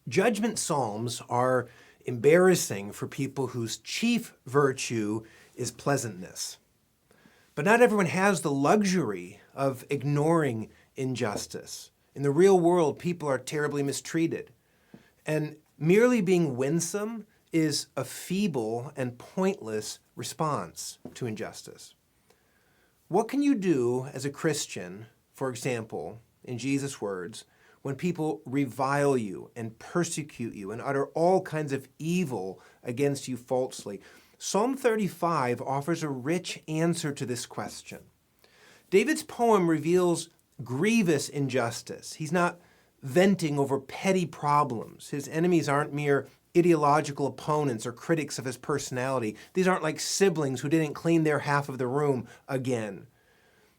Judgment psalms are embarrassing for people whose chief virtue is pleasantness. But not everyone has the luxury of ignoring injustice. In the real world, people are terribly mistreated. And merely being winsome is a feeble and pointless response to injustice. What can you do as a Christian, for example, in Jesus' words, when people revile you and persecute you and utter all kinds of evil against you falsely? Psalm 35 offers a rich answer to this question. David's poem reveals grievous injustice. He's not venting over petty problems. His enemies aren't mere ideological opponents or critics of his personality. These aren't like siblings who didn't clean their half of the room again.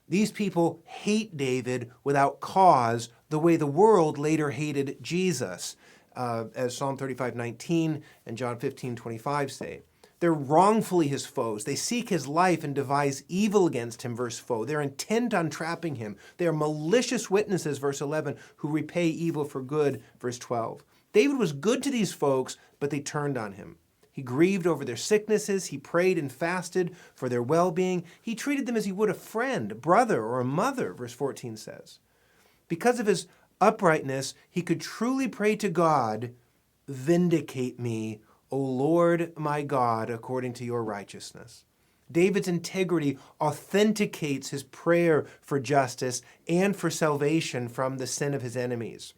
These people hate David without cause, the way the world later hated Jesus, as Psalm 35:19 and John 15:25 say. They're wrongfully his foes. They seek his life and devise evil against him, verse 4. They're intent on trapping him. They are malicious witnesses, verse 11, who repay evil for good, verse 12. David was good to these folks, but they turned on him. He grieved over their sicknesses. He prayed and fasted for their well-being. He treated them as he would a friend, a brother, or a mother, verse 14 says. Because of his uprightness, he could truly pray to God, "Vindicate me, O Lord my God, according to your righteousness." David's integrity authenticates his prayer for justice and for salvation from the sin of his enemies.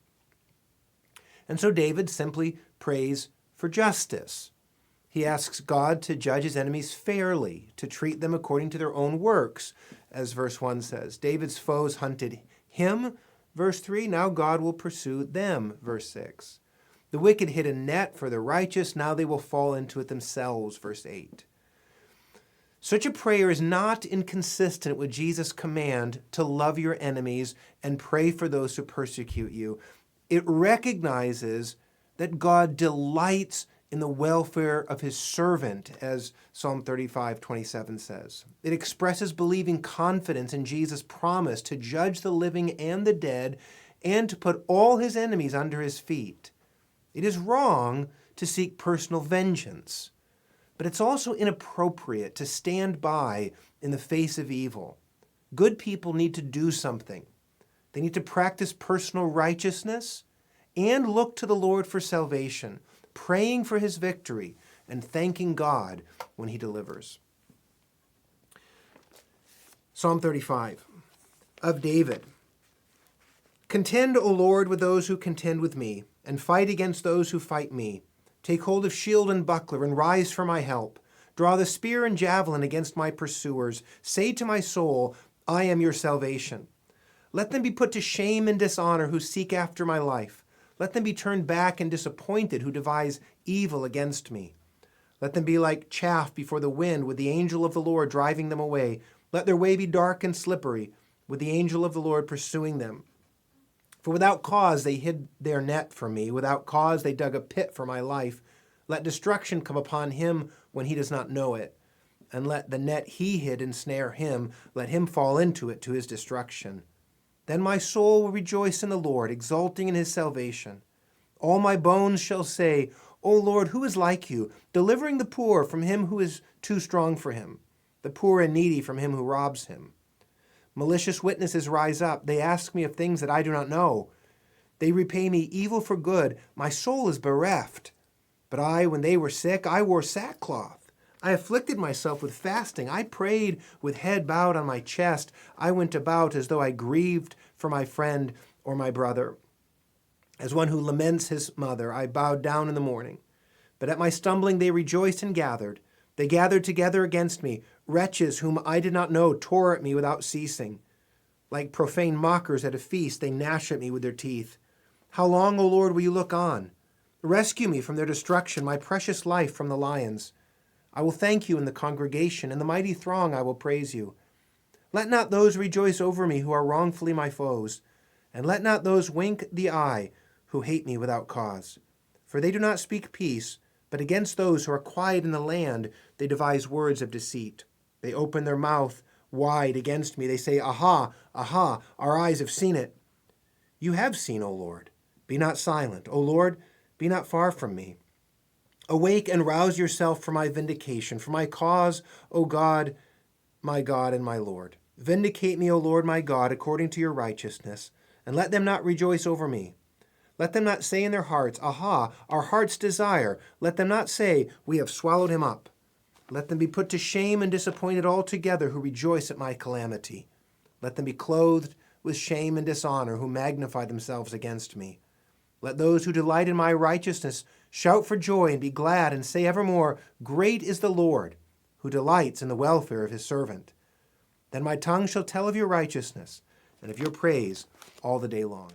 And so David simply prays for justice. He asks God to judge his enemies fairly, to treat them according to their own works, as verse 1 says. David's foes hunted him, verse 3. Now God will pursue them, verse 6. The wicked hid a net for the righteous. Now they will fall into it themselves, verse 8. Such a prayer is not inconsistent with Jesus' command to love your enemies and pray for those who persecute you. It recognizes that God delights in the welfare of his servant, as Psalm 35:27 says. It expresses believing confidence in Jesus' promise to judge the living and the dead and to put all his enemies under his feet. It is wrong to seek personal vengeance, but it's also inappropriate to stand by in the face of evil. Good people need to do something. They need to practice personal righteousness and look to the Lord for salvation, praying for his victory and thanking God when he delivers. Psalm 35 of David. Contend, O Lord, with those who contend with me, and fight against those who fight me. Take hold of shield and buckler, and rise for my help. Draw the spear and javelin against my pursuers. Say to my soul, I am your salvation. Let them be put to shame and dishonor who seek after my life. Let them be turned back and disappointed who devise evil against me. Let them be like chaff before the wind, with the angel of the Lord driving them away. Let their way be dark and slippery, with the angel of the Lord pursuing them. For without cause they hid their net for me. Without cause they dug a pit for my life. Let destruction come upon him when he does not know it. And let the net he hid ensnare him. Let him fall into it to his destruction. Then my soul will rejoice in the Lord, exulting in his salvation. All my bones shall say, O Lord, who is like you, delivering the poor from him who is too strong for him, the poor and needy from him who robs him. Malicious witnesses rise up. They ask me of things that I do not know. They repay me evil for good. My soul is bereft. But I, when they were sick, I wore sackcloth. I afflicted myself with fasting. I prayed with head bowed on my chest. I went about as though I grieved for my friend or my brother. As one who laments his mother, I bowed down in the morning. But at my stumbling they rejoiced and gathered. They gathered together against me. Wretches whom I did not know tore at me without ceasing. Like profane mockers at a feast, they gnash at me with their teeth. How long, O Lord, will you look on? Rescue me from their destruction, my precious life from the lions. I will thank you in the congregation. In the mighty throng I will praise you. Let not those rejoice over me who are wrongfully my foes, and let not those wink the eye who hate me without cause. For they do not speak peace, but against those who are quiet in the land they devise words of deceit. They open their mouth wide against me. They say, Aha, aha, our eyes have seen it. You have seen, O Lord. Be not silent. O Lord, Be not far from me. Awake and rouse yourself for my vindication, for my cause, O God and my Lord. Vindicate me, O Lord my God, according to your righteousness, and let them not rejoice over me. Let them not say in their hearts, Aha, our heart's desire. Let them not say, We have swallowed him up. Let them be put to shame and disappointed altogether who rejoice at my calamity. Let them be clothed with shame and dishonor who magnify themselves against me. Let those who delight in my righteousness shout for joy and be glad and say evermore, Great is the Lord, who delights in the welfare of his servant. Then my tongue shall tell of your righteousness and of your praise all the day long.